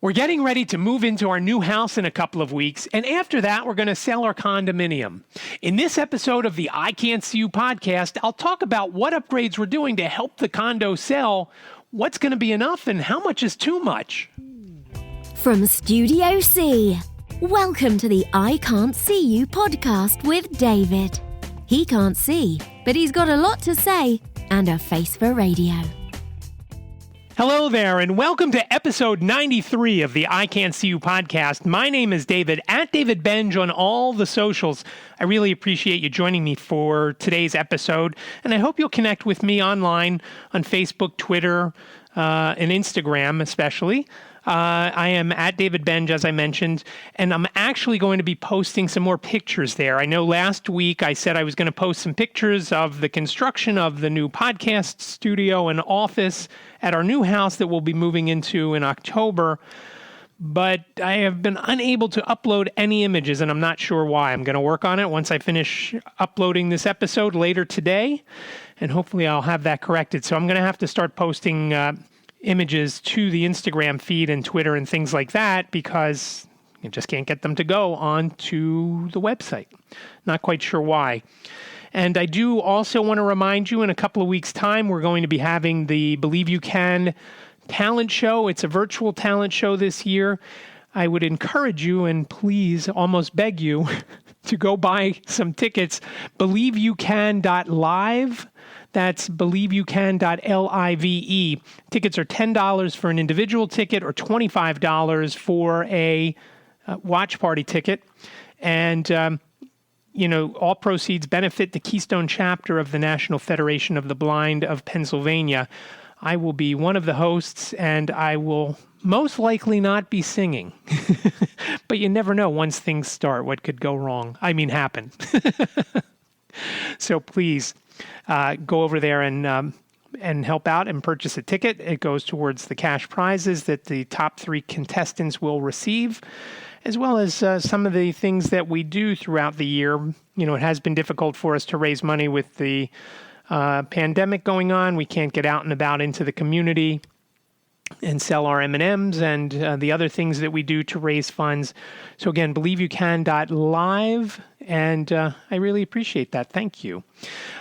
We're getting ready to move into our new house in a couple of weeks, and after that, we're going to sell our condominium. In this episode of the I Can't See You podcast, I'll talk about what upgrades we're doing to help the condo sell, what's going to be enough, and how much is too much. From Studio C, welcome to the I Can't See You podcast with David. He can't see, but he's got a lot to say and a face for radio. Hello there, and welcome to episode 93 of the I Can't See You podcast. My name is David, at David Benj on all the socials. I really appreciate you joining me for today's episode, and I hope you'll connect with me online on Facebook, Twitter, and Instagram especially. I am at David Benj, as I mentioned, and I'm actually going to be posting some more pictures there. I know last week I said I was going to post some pictures of the construction of the new podcast studio and office at our new house that we'll be moving into in October, but I have been unable to upload any images, and I'm not sure why. I'm going to work on it once I finish uploading this episode later today, and hopefully I'll have that corrected. So I'm going to have to start posting images to the Instagram feed and Twitter and things like that because you just can't get them to go onto the website. Not quite sure why. And I do also want to remind you in a couple of weeks' time, we're going to be having the Believe You Can talent show. It's a virtual talent show this year. I would encourage you and please almost beg you to go buy some tickets. BelieveYouCan.live. That's BelieveYouCan.live. Tickets are $10 for an individual ticket or $25 for a watch party ticket. And, all proceeds benefit the Keystone chapter of the National Federation of the Blind of Pennsylvania. I will be one of the hosts, and I will most likely not be singing. But you never know once things start what could go wrong. Happen. So please go over there and help out and purchase a ticket. It goes towards the cash prizes that the top 3 contestants will receive, as well as some of the things that we do throughout the year. It has been difficult for us to raise money with the pandemic going on. We can't get out and about into the community and sell our M&Ms and the other things that we do to raise funds. So again, BelieveYouCan.live, and I really appreciate that. Thank you.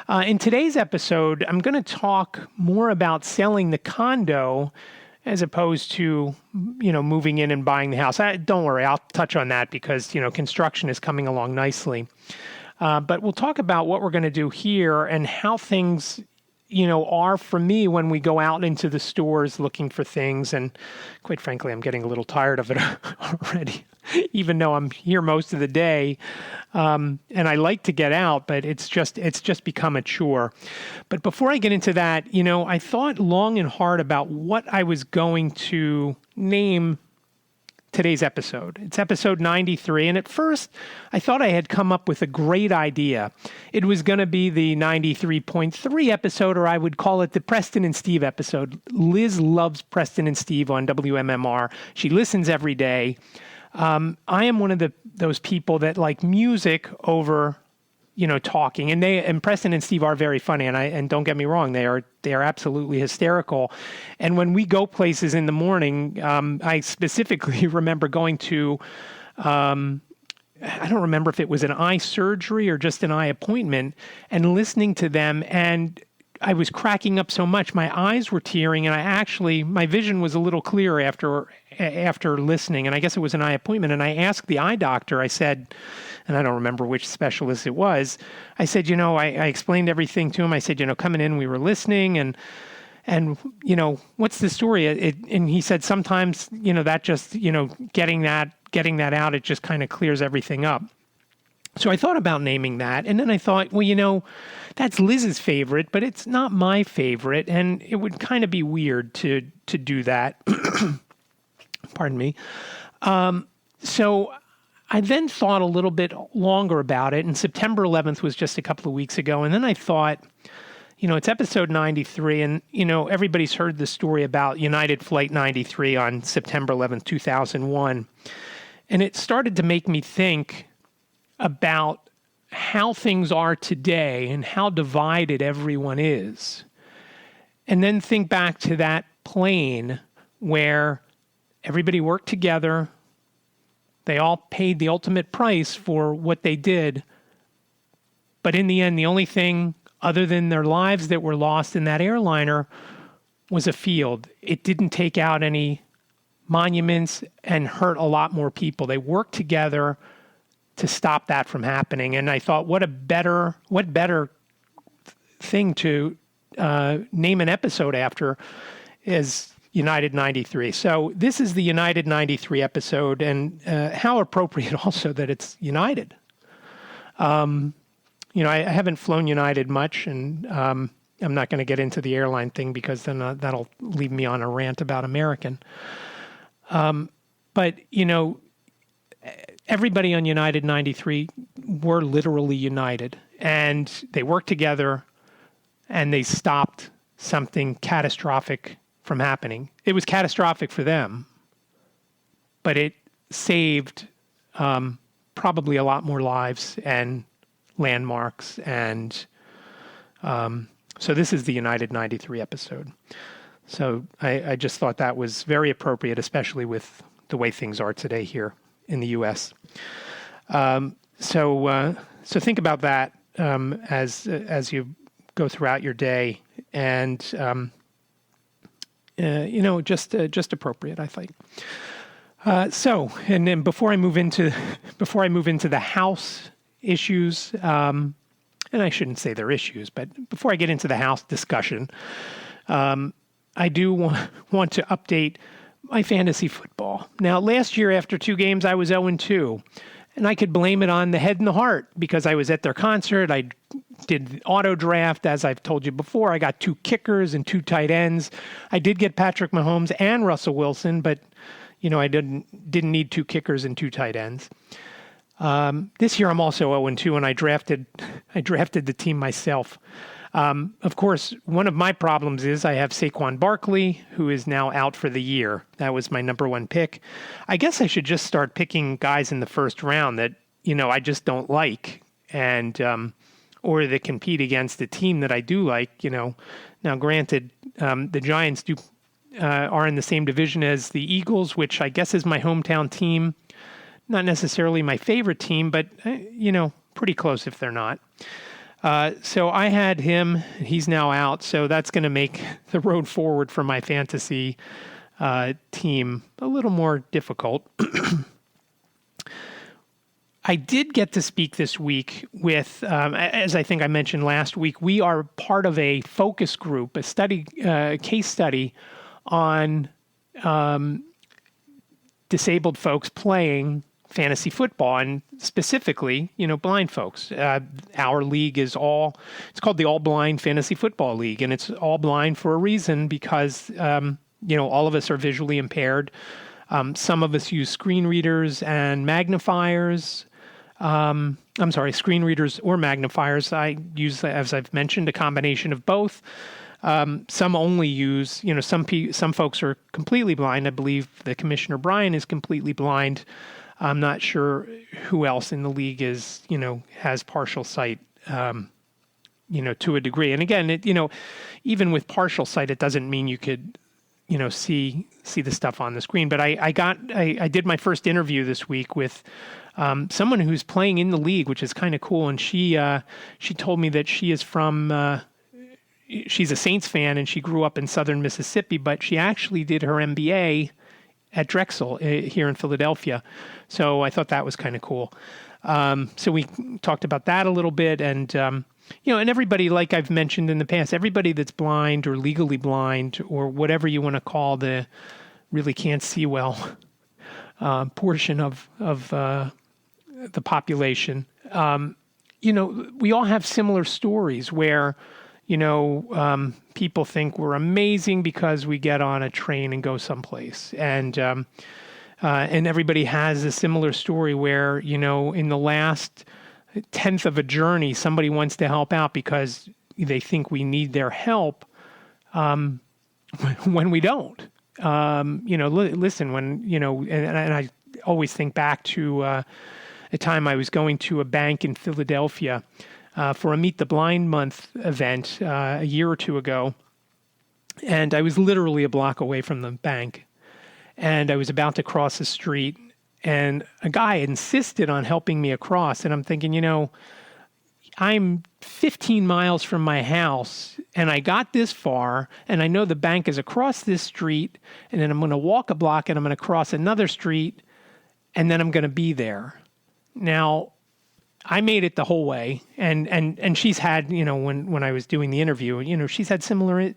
In today's episode, I'm going to talk more about selling the condo as opposed to, moving in and buying the house. Don't worry, I'll touch on that because, construction is coming along nicely. But we'll talk about what we're going to do here and how things are for me when we go out into the stores looking for things. And quite frankly, I'm getting a little tired of it already, even though I'm here most of the day. And I like to get out, but it's just become a chore. But before I get into that, I thought long and hard about what I was going to name today's episode. It's episode 93, and at first I thought I had come up with a great idea. It was going to be the 93.3 episode, or I would call it the Preston and Steve episode. Liz loves Preston and Steve on WMMR. She listens every day. I am one of those people that like music over talking, and Preston and Steve are very funny, and don't get me wrong, they are absolutely hysterical. And when we go places in the morning, I specifically remember going to, I don't remember if it was an eye surgery or just an eye appointment, and listening to them, and I was cracking up so much, my eyes were tearing, and my vision was a little clearer after listening, and I guess it was an eye appointment, and I asked the eye doctor, I said, and I don't remember which specialist it was, I said, I explained everything to him. I said, coming in, we were listening, and what's the story? And he said, sometimes, that just, getting that out, it just kind of clears everything up. So I thought about naming that, and then I thought, well, that's Liz's favorite, but it's not my favorite, and it would kind of be weird to do that. Pardon me. So I then thought a little bit longer about it, and September 11th was just a couple of weeks ago, and then I thought, it's episode 93, and, everybody's heard the story about United Flight 93 on September 11th, 2001, and it started to make me think about how things are today and how divided everyone is. And then think back to that plane where Everybody worked together. They all paid the ultimate price for what they did. But in the end, the only thing other than their lives that were lost in that airliner was a field. It didn't take out any monuments and hurt a lot more people. They worked together to stop that from happening. And I thought, what better thing to name an episode after is United 93. So this is the United 93 episode, and how appropriate also that it's United. I haven't flown United much, and I'm not going to get into the airline thing because then that'll leave me on a rant about American. But, everybody on United 93 were literally united, and they worked together, and they stopped something catastrophic from happening. It was catastrophic for them, but it saved probably a lot more lives and landmarks. And so this is the United 93 episode. So I just thought that was very appropriate, especially with the way things are today here in the U.S. So think about that as you go throughout your day, and just appropriate, I think. And then before I move into the House issues, and I shouldn't say they're issues, but before I get into the House discussion, I do want to update my fantasy football. Now, last year after 2 games, I was 0-2, and I could blame it on the head and the heart because I was at their concert. I did auto draft, as I've told you before. I got 2 kickers and 2 tight ends. I did get Patrick Mahomes and Russell Wilson, but I didn't need 2 kickers and 2 tight ends. This year I'm also 0-2, and I drafted the team myself. Of course, one of my problems is I have Saquon Barkley, who is now out for the year. That was my number 1 pick. I guess I should just start picking guys in the first round that, I just don't like, and or that compete against a team that I do like. Now granted, the Giants are in the same division as the Eagles, which I guess is my hometown team. Not necessarily my favorite team, but pretty close if they're not. So I had him. He's now out, so that's going to make the road forward for my fantasy team a little more difficult. I did get to speak this week with, as I think I mentioned last week, we are part of a focus group, a case study on disabled folks playing fantasy football, and specifically, blind folks. Our league it's called the All Blind Fantasy Football League, and it's all blind for a reason because, all of us are visually impaired. Some of us use screen readers and magnifiers. Screen readers or magnifiers. I use, as I've mentioned, a combination of both. Some only use, some folks are completely blind. I believe the Commissioner Brian is completely blind. I'm not sure who else in the league is, has partial sight, to a degree. And again, even with partial sight, it doesn't mean you could, see the stuff on the screen. But I did my first interview this week with someone who's playing in the league, which is kind of cool. And she told me that she is from, she's a Saints fan, and she grew up in southern Mississippi, but she actually did her MBA at Drexel here in Philadelphia. So I thought that was kind of cool. So we talked about that a little bit, and, and everybody, like I've mentioned in the past, everybody that's blind or legally blind or whatever you want to call the really can't see well portion of the population, we all have similar stories where, people think we're amazing because we get on a train and go someplace. And everybody has a similar story where, in the last 10th of a journey, somebody wants to help out because they think we need their help, when we don't. Listen, when, and I always think back to a time I was going to a bank in Philadelphia for a Meet the Blind Month event a year or 2 ago. And I was literally a block away from the bank. and I was about to cross the street, and a guy insisted on helping me across. And I'm thinking, I'm 15 miles from my house, and I got this far, and I know the bank is across this street, and then I'm going to walk a block, and I'm going to cross another street, and then I'm going to be there. Now, I made it the whole way, and she's had, when I was doing the interview, she's had similar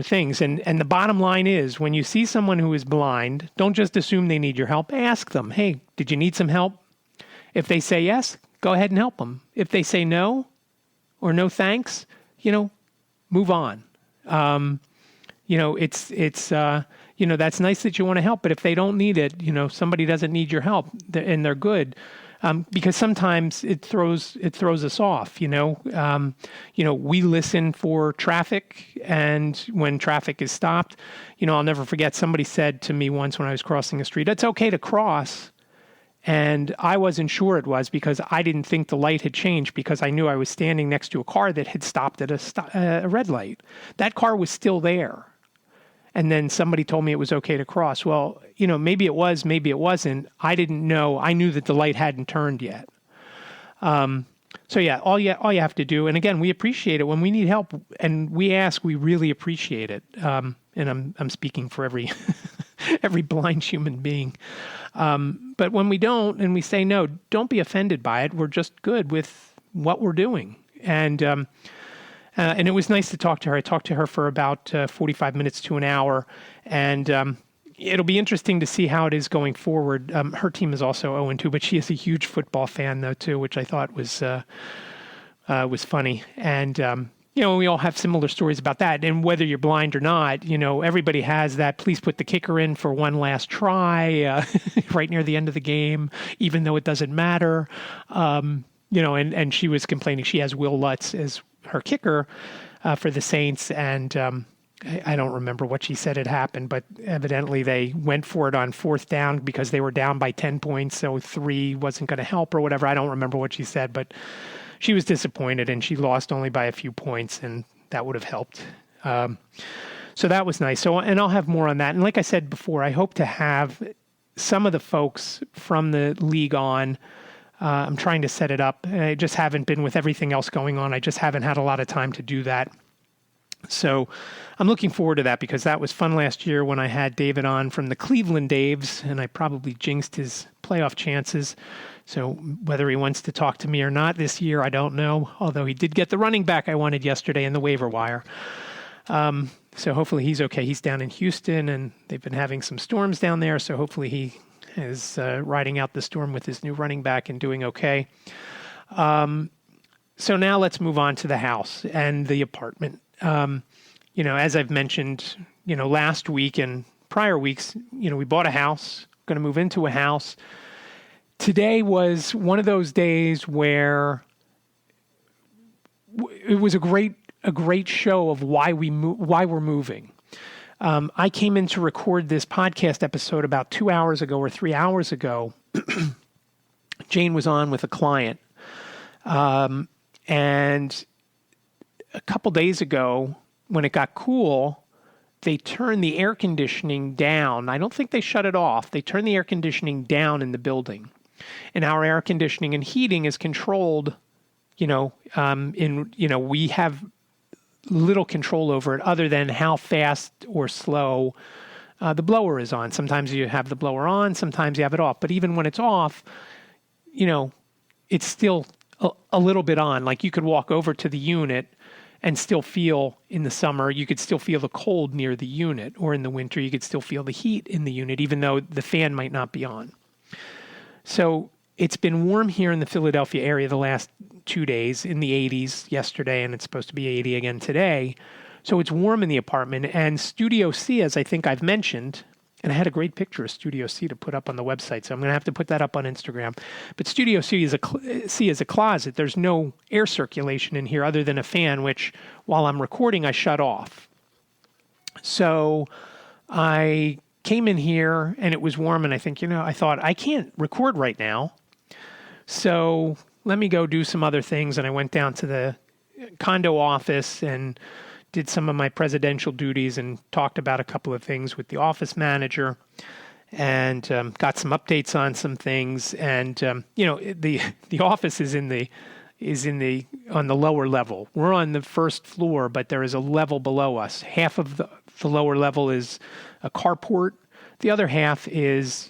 things. And the bottom line is, when you see someone who is blind, don't just assume they need your help. Ask them, hey, did you need some help? If they say yes, go ahead and help them. If they say no or no thanks, move on. That's nice that you want to help, but if they don't need it, somebody doesn't need your help and they're good. Because sometimes it throws us off, we listen for traffic, and when traffic is stopped, I'll never forget, somebody said to me once when I was crossing the street, it's okay to cross. And I wasn't sure it was, because I didn't think the light had changed, because I knew I was standing next to a car that had stopped at a red light. That car was still there. And then somebody told me it was okay to cross. Well, maybe it was, maybe it wasn't. I didn't know. I knew that the light hadn't turned yet. So yeah, all you have to do, and again, we appreciate it when we need help, and we ask. We really appreciate it. And I'm speaking for every every blind human being. But when we don't, and we say no, don't be offended by it. We're just good with what we're doing, and it was nice to talk to her. I talked to her for about 45 minutes to an hour, and it'll be interesting to see how it is going forward. Her team is also 0-2, but she is a huge football fan, though, too, which I thought was funny. And, we all have similar stories about that. And whether you're blind or not, everybody has that, please put the kicker in for one last try right near the end of the game, even though it doesn't matter. And she was complaining she has Will Lutz as her kicker for the Saints, and I don't remember what she said had happened, but evidently they went for it on fourth down because they were down by 10 points, so 3 wasn't going to help or whatever. I don't remember what she said, but she was disappointed, and she lost only by a few points, and that would have helped. So that was nice. And I'll have more on that. And like I said before, I hope to have some of the folks from the league on. I'm trying to set it up. I just haven't been with everything else going on. I just haven't had a lot of time to do that. So I'm looking forward to that, because that was fun last year when I had David on from the Cleveland Daves, and I probably jinxed his playoff chances. So whether he wants to talk to me or not this year, I don't know, although he did get the running back I wanted yesterday in the waiver wire. So hopefully he's okay. He's down in Houston, and they've been having some storms down there, so hopefully he is riding out the storm with his new running back and doing okay. So now let's move on to the house and the apartment. As I've mentioned, last week and prior weeks, we bought a house, going to move into a house. Today was one of those days where it was a great show of why we're moving. I came in to record this podcast episode about 2 hours ago or 3 hours ago. Jane was on with a client. And a couple days ago, when it got cool, they turned the air conditioning down. I don't think they shut it off. They turned the air conditioning down in the building. And our air conditioning and heating is controlled, we have little control over it other than how fast or slow the blower is on. Sometimes you have the blower on, sometimes you have it off. But even when it's off, it's still a little bit on. Like you could walk over to the unit and still feel, in the summer, you could still feel the cold near the unit, or in the winter, you could still feel the heat in the unit, even though the fan might not be on. So it's been warm here in the Philadelphia area the last 2 days, in the 80s yesterday, and it's supposed to be 80 again today. So it's warm in the apartment, and Studio C, as I think I've mentioned, and I had a great picture of Studio C to put up on the website, so I'm going to have to put that up on Instagram. But Studio C is a closet. There's no air circulation in here other than a fan, which, while I'm recording, I shut off. So I came in here, and it was warm, and I thought, I can't record right now, so let me go do some other things. And I went down to the condo office and did some of my presidential duties and talked about a couple of things with the office manager, and got some updates on some things. And the office is on the lower level. We're on the first floor, but there is a level below us. Half of the lower level is a carport. The other half is,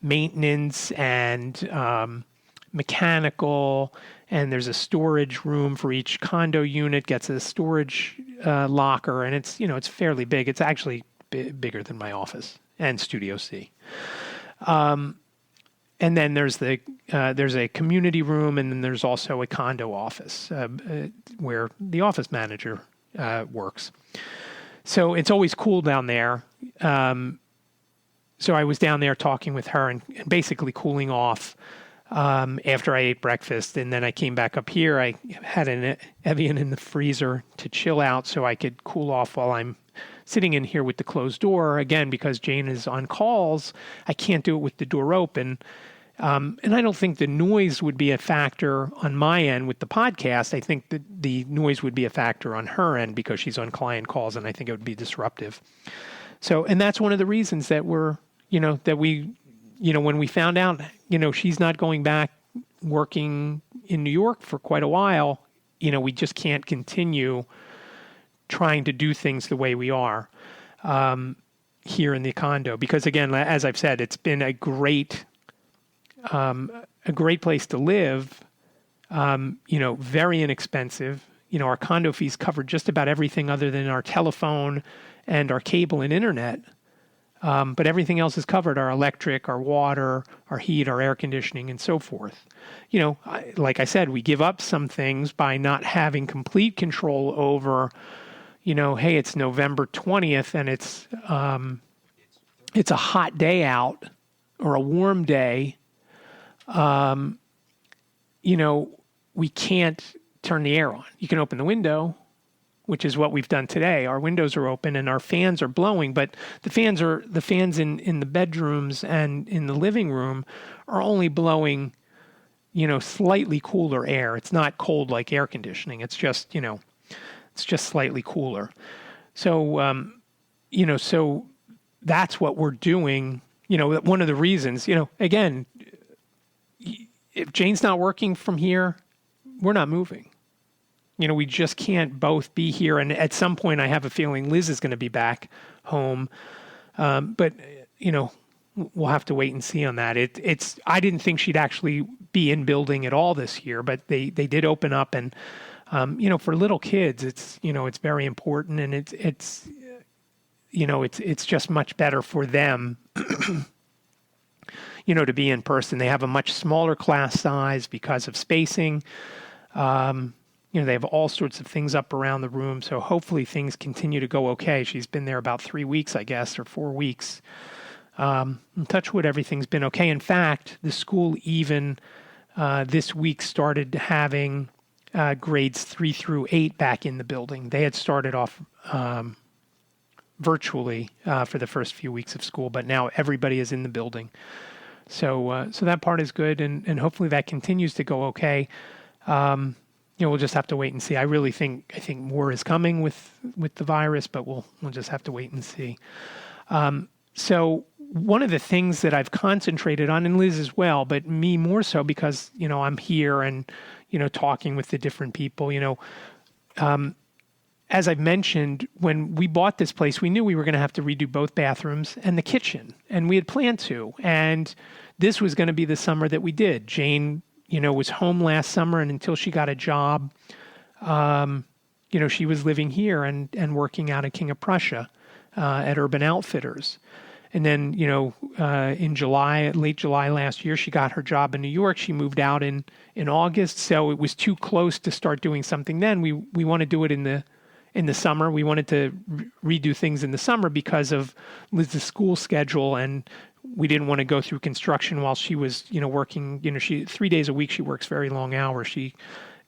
maintenance and mechanical, and there's a storage room for each condo unit, gets a storage locker, and it's fairly big. It's actually bigger than my office and Studio C. And then there's a community room, and then there's also a condo office where the office manager works. So it's always cool down there. So I was down there talking with her and basically cooling off after I ate breakfast. And then I came back up here. I had an Evian in the freezer to chill out so I could cool off while I'm sitting in here with the closed door. Again, because Jane is on calls, I can't do it with the door open. And I don't think the noise would be a factor on my end with the podcast. I think that the noise would be a factor on her end because she's on client calls, and I think it would be disruptive. So, and that's one of the reasons that when we found out, she's not going back working in New York for quite a while, we just can't continue trying to do things the way we are here in the condo. Because again, as I've said, it's been a great place to live, very inexpensive. Our condo fees covered just about everything other than our telephone and our cable and internet. But everything else is covered: our electric, our water, our heat, our air conditioning, and so forth. Like I said, we give up some things by not having complete control over, hey, it's November 20th and it's a hot day out or a warm day. We can't turn the air on. You can open the window, which is what we've done today. Our windows are open and our fans are blowing, but the fans in the bedrooms and in the living room are only blowing, slightly cooler air. It's not cold like air conditioning. It's just, it's just slightly cooler. So, so that's what we're doing. One of the reasons, again, if Jane's not working from here, we're not moving. We just can't both be here. And at some point, I have a feeling Liz is going to be back home. But, we'll have to wait and see on that. I didn't think she'd actually be in building at all this year, but they did open up. And, for little kids, it's very important. And it's just much better for them, to be in person. They have a much smaller class size because of spacing. They have all sorts of things up around the room. So hopefully things continue to go okay. She's been there about 3 weeks, I guess, or 4 weeks. Touch wood, everything's been okay. In fact, the school even this week started having grades 3 through 8 back in the building. They had started off virtually for the first few weeks of school, but now everybody is in the building. So that part is good, and hopefully that continues to go okay. We'll just have to wait and see. I think more is coming with the virus, but we'll just have to wait and see. So one of the things that I've concentrated on, and Liz as well, but me more so because, I'm here and, talking with the different people, as I've mentioned, when we bought this place, we knew we were going to have to redo both bathrooms and the kitchen, and we had planned to. And this was going to be the summer that we did. Jane, was home last summer, and until she got a job, she was living here and working out of King of Prussia at Urban Outfitters. And then, in July, late July last year, she got her job in New York. She moved out in August, so it was too close to start doing something then. We want to do it in the summer. We wanted to redo things in the summer because of Liz's school schedule, and we didn't want to go through construction while she was, working. 3 days a week, she works very long hours. She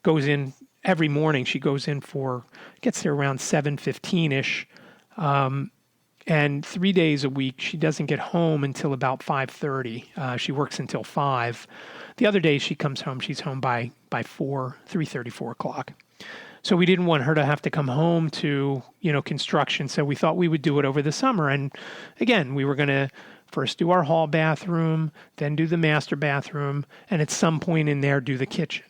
goes in every morning. She goes in gets there around 7:15-ish. And 3 days a week, she doesn't get home until about 5:30. She works until 5. The other days she comes home, she's home by 3:30, 4 o'clock. So we didn't want her to have to come home to, construction. So we thought we would do it over the summer. And again, we were going to first do our hall bathroom, then do the master bathroom, and at some point in there, do the kitchen.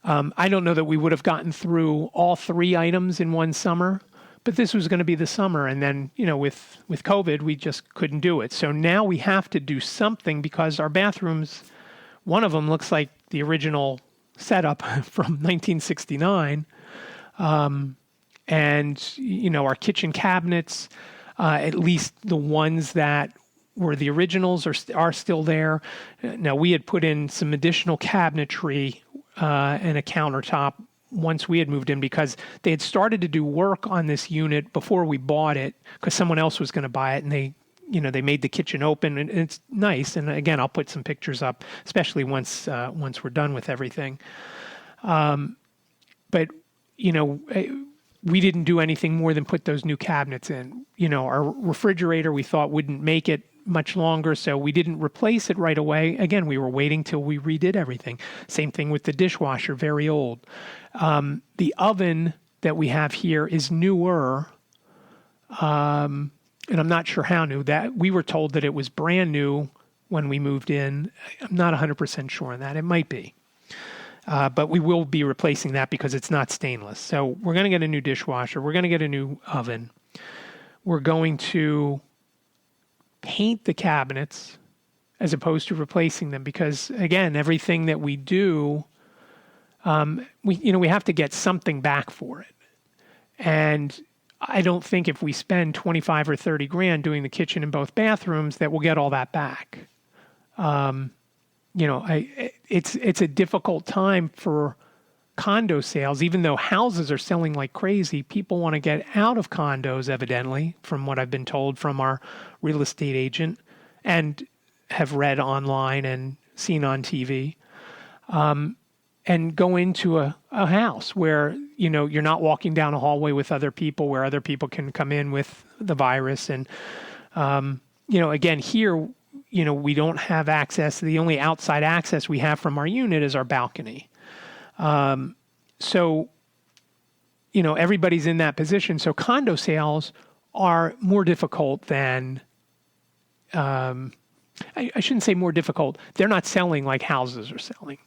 I don't know that we would have gotten through all 3 items in one summer, but this was going to be the summer. And then, with COVID, we just couldn't do it. So now we have to do something because our bathrooms, one of them looks like the original setup from 1969. And, our kitchen cabinets, at least the ones that were the originals are still there. Now, we had put in some additional cabinetry and a countertop once we had moved in because they had started to do work on this unit before we bought it because someone else was going to buy it, and they made the kitchen open, and it's nice. And again, I'll put some pictures up, especially once we're done with everything. But we didn't do anything more than put those new cabinets in. Our refrigerator we thought wouldn't make it much longer, so we didn't replace it right away. Again, we were waiting till we redid everything. Same thing with the dishwasher, very old. The oven that we have here is newer, and I'm not sure how new. That we were told that it was brand new when we moved in. I'm not 100% sure on that. It might be. But we will be replacing that because it's not stainless. So we're going to get a new dishwasher. We're going to get a new oven. We're going to paint the cabinets as opposed to replacing them because, again, everything that we do, we have to get something back for it. And I don't think if we spend 25 or 30 grand doing the kitchen and both bathrooms that we'll get all that back. It's a difficult time for condo sales, even though houses are selling like crazy. People want to get out of condos, evidently, from what I've been told from our real estate agent and have read online and seen on TV, and go into a house where, you're not walking down a hallway with other people, where other people can come in with the virus. And, again, here, we don't have access. The only outside access we have from our unit is our balcony. So, everybody's in that position. So condo sales are more difficult than, I shouldn't say more difficult. They're not selling like houses are selling,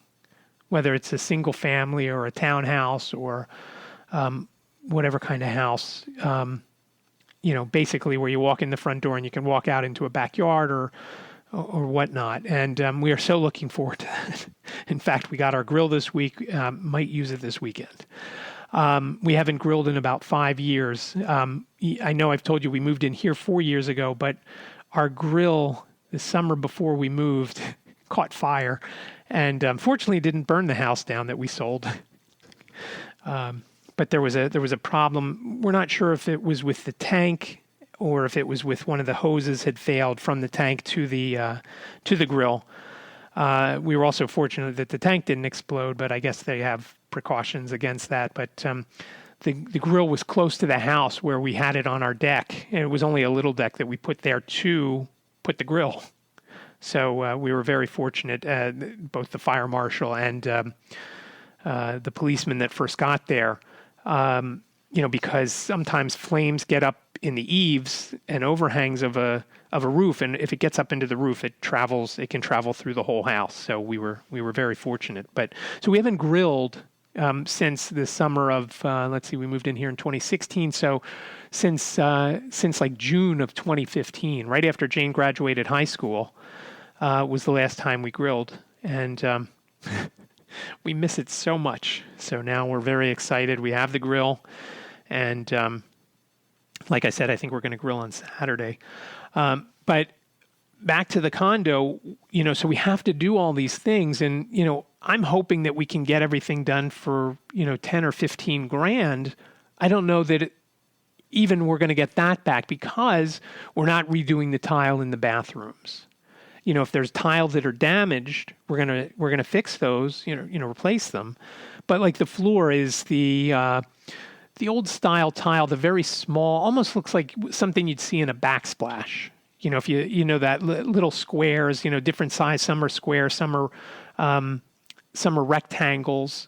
whether it's a single family or a townhouse or whatever kind of house. Basically where you walk in the front door and you can walk out into a backyard or whatnot. And we are so looking forward to that. In fact, we got our grill this week, might use it this weekend. We haven't grilled in about 5 years. I know I've told you we moved in here 4 years ago, but our grill the summer before we moved caught fire and fortunately didn't burn the house down that we sold. But there was a problem. We're not sure if it was with the tank or if it was with one of the hoses had failed from the tank to the grill. We were also fortunate that the tank didn't explode, but I guess they have precautions against that. But the grill was close to the house where we had it on our deck, and it was only a little deck that we put there to put the grill. So we were very fortunate, both the fire marshal and the policeman that first got there, because sometimes flames get up in the eaves and overhangs of a roof, and if it gets up into the roof, it can travel through the whole house. So we were very fortunate. But so we haven't grilled since the summer of we moved in here in 2016. So since like June of 2015, right after Jane graduated high school, was the last time we grilled, and we miss it so much. So now we're very excited. We have the grill, and like I said, I think we're going to grill on Saturday. But back to the condo, so we have to do all these things, and I'm hoping that we can get everything done for 10 or 15 grand. I don't know that even we're going to get that back because we're not redoing the tile in the bathrooms. If there's tiles that are damaged, we're gonna fix those, replace them. But like the floor is the old style tile, the very small, almost looks like something you'd see in a backsplash. If that little squares, different size. Some are square, some are rectangles.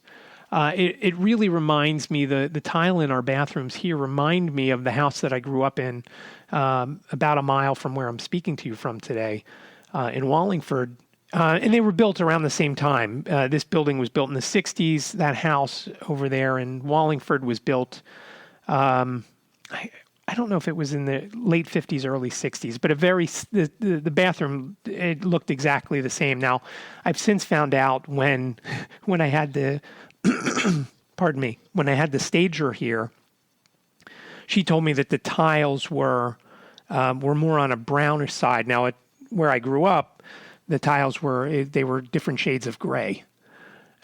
It really reminds me, the tile in our bathrooms here remind me of the house that I grew up in about a mile from where I'm speaking to you from today in Wallingford. And they were built around the same time. This building was built in the 60s. That house over there in Wallingford was built, I don't know if it was in the late 50s, early 60s, but the bathroom, it looked exactly the same. Now, I've since found out when I had the, pardon me, when I had the stager here, she told me that the tiles were more on a brownish side. Now, where I grew up, the tiles were different shades of gray.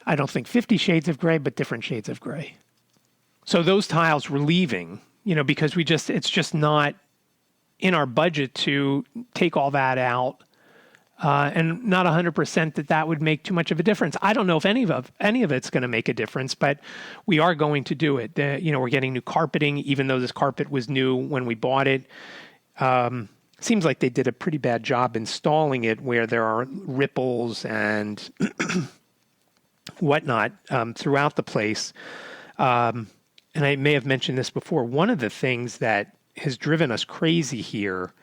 I don't think 50 shades of gray, but different shades of gray. So those tiles were leaving, because it's just not in our budget to take all that out. And not 100% that would make too much of a difference. I don't know if any of it's going to make a difference, but we are going to do it. We're getting new carpeting, even though this carpet was new when we bought it. Seems like they did a pretty bad job installing it where there are ripples and whatnot throughout the place. And I may have mentioned this before. One of the things that has driven us crazy here,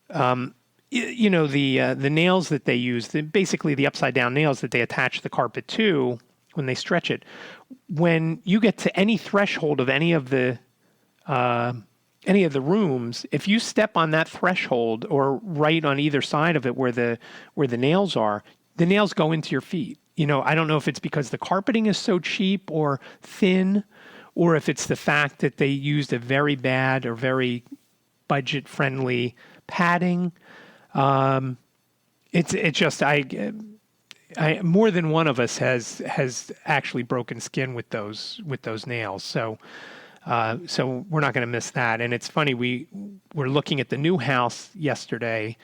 the nails that they use, basically the upside down nails that they attach the carpet to when they stretch it. When you get to any threshold of any of the rooms, if you step on that threshold or right on either side of it where the nails are, the nails go into your feet. I don't know if it's because the carpeting is so cheap or thin, or if it's the fact that they used a very bad or very budget-friendly padding. It's just I more than one of us has actually broken skin with those nails. So we're not going to miss that. And it's funny, we're looking at the new house yesterday,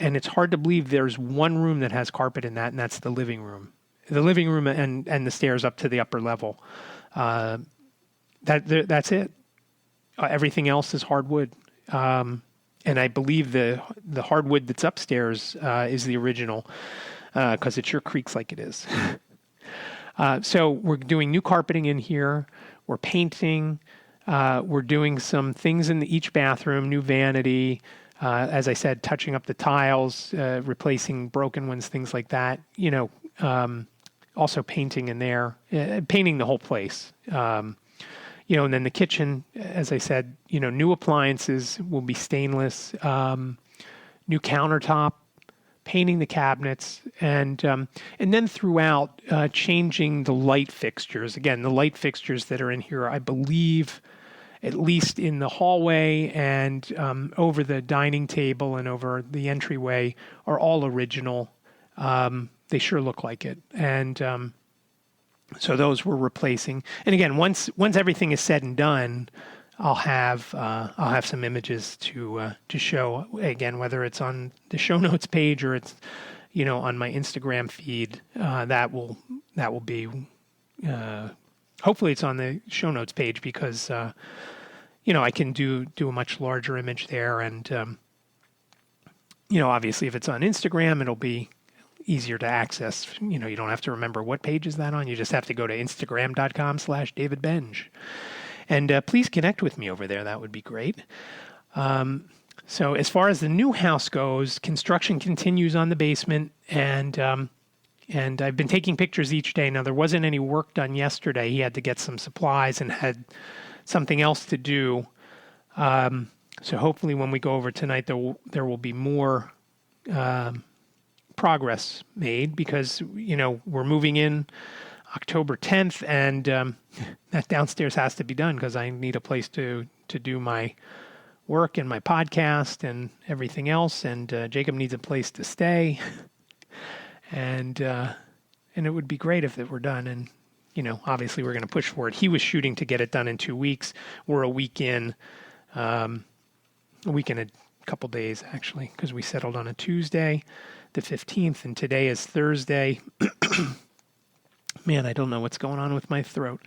and it's hard to believe there's one room that has carpet in that, and that's the living room. The living room and the stairs up to the upper level. That's it. Everything else is hardwood. And I believe the hardwood that's upstairs is the original because it sure creaks like it is. So we're doing new carpeting in here. We're painting. We're doing some things in each bathroom, new vanity. As I said, touching up the tiles, replacing broken ones, things like that. Also painting in there, painting the whole place. And then the kitchen, as I said, new appliances will be stainless, new countertop, painting the cabinets, and then throughout changing the light fixtures. Again, the light fixtures that are in here, I believe, at least in the hallway and over the dining table and over the entryway, are all original. They sure look like it, and so those we're replacing. And again, once everything is said and done, I'll have some images to show, again, whether it's on the show notes page or it's on my Instagram feed. That will be hopefully it's on the show notes page because I can do a much larger image there, and obviously if it's on Instagram, it'll be easier to access. You don't have to remember what page is that on. You just have to go to instagram.com/davidbenge. And please connect with me over there. That would be great. So as far as the new house goes, construction continues on the basement, and I've been taking pictures each day. Now, there wasn't any work done yesterday. He had to get some supplies and had something else to do. So hopefully when we go over tonight, there will be more progress made because, we're moving in October 10th, and that downstairs has to be done because I need a place to do my work and my podcast and everything else, and Jacob needs a place to stay, and it would be great if it were done, and obviously we're going to push for it. He was shooting to get it done in 2 weeks. We're a week in a couple days, actually, because we settled on a Tuesday, the 15th, and today is Thursday. Man, I don't know what's going on with my throat.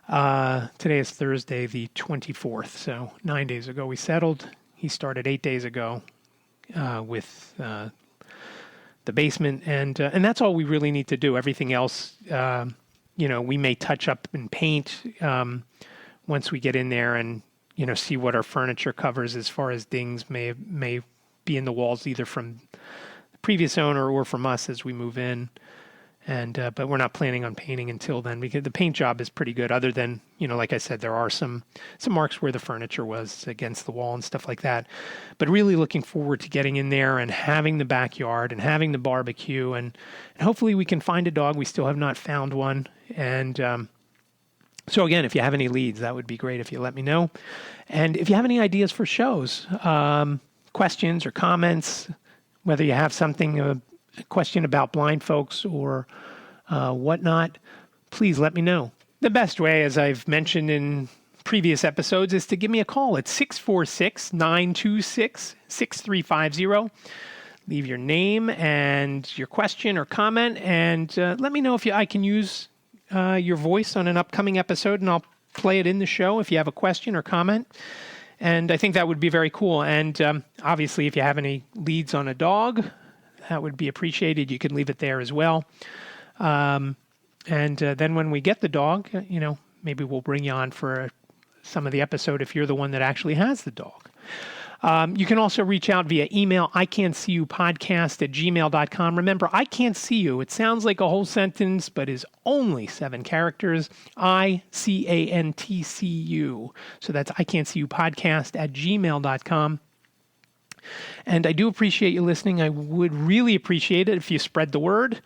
Today is Thursday, the 24th, so 9 days ago we settled. He started 8 days ago with the basement, and that's all we really need to do. Everything else, we may touch up and paint once we get in there and, see what our furniture covers as far as dings may be in the walls, either from the previous owner or from us as we move in. And but we're not planning on painting until then, because the paint job is pretty good. Other than, like I said, there are some marks where the furniture was against the wall and stuff like that. But really looking forward to getting in there and having the backyard and having the barbecue, and hopefully we can find a dog. We still have not found one. And so again, if you have any leads, that would be great if you let me know. And if you have any ideas for shows, questions or comments, whether you have something, a question about blind folks or whatnot, please let me know. The best way, as I've mentioned in previous episodes, is to give me a call at 646-926-6350. Leave your name and your question or comment, and let me know if I can use your voice on an upcoming episode, and I'll play it in the show if you have a question or comment. And I think that would be very cool. And obviously, if you have any leads on a dog, that would be appreciated. You can leave it there as well. And then when we get the dog, maybe we'll bring you on for some of the episode if you're the one that actually has the dog. You can also reach out via email, ican'tseeyou@gmail.com. Remember, I can't see you. It sounds like a whole sentence, but is only 7 characters. ICANTCU. So that's ican'tseeyou@gmail.com. And I do appreciate you listening. I would really appreciate it if you spread the word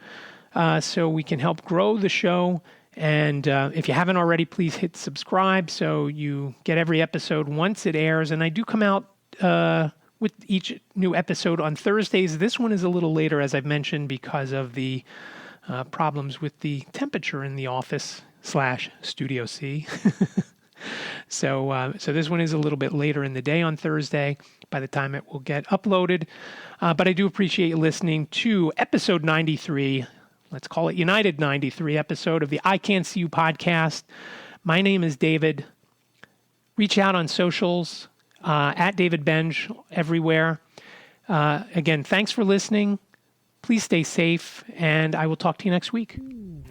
so we can help grow the show. And if you haven't already, please hit subscribe so you get every episode once it airs. And I do come out with each new episode on Thursdays. This one is a little later, as I've mentioned, because of the problems with the temperature in the office / Studio C. So this one is a little bit later in the day on Thursday by the time it will get uploaded. But I do appreciate you listening to episode 93. Let's call it United 93 episode of the I Can't See You podcast. My name is David. Reach out on socials, at David Benj everywhere. Again, thanks for listening. Please stay safe, and I will talk to you next week.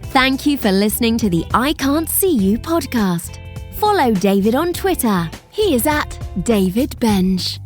Thank you for listening to the I Can't See You podcast. Follow David on Twitter. He is at David Benj.